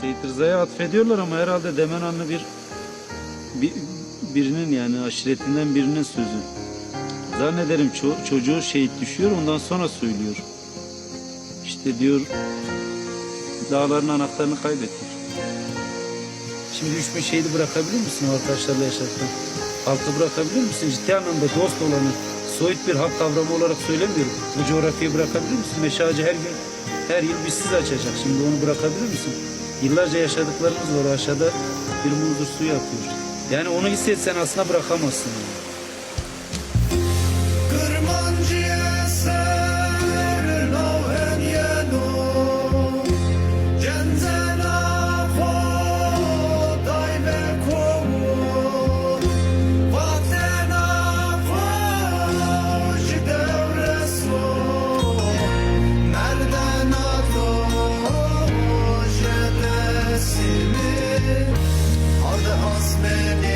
Seyit Rıza'ya atfediyorlar ama herhalde Demenanlı birinin, yani aşiretinden birinin sözü. Zannederim çocuğu şehit düşüyor, ondan sonra söylüyor. İşte diyor, dağların anahtarını kaybettik. Şimdi 3000 şehidi bırakabilir misin o arkadaşlarla yaşarken? Halkı bırakabilir misin? Ciddi anlamda dost olanı, soyut bir halk kavramı olarak söylemiyorum. Bu coğrafyayı bırakabilir misin? Meşe Ağacı her yıl bizsiz açacak. Şimdi onu bırakabilir misin? Yıllarca yaşadıklarımız var. Aşağıda bir muzdur suyu akıyor. Yani onu hissetsen aslında bırakamazsın. Adı Hasbeni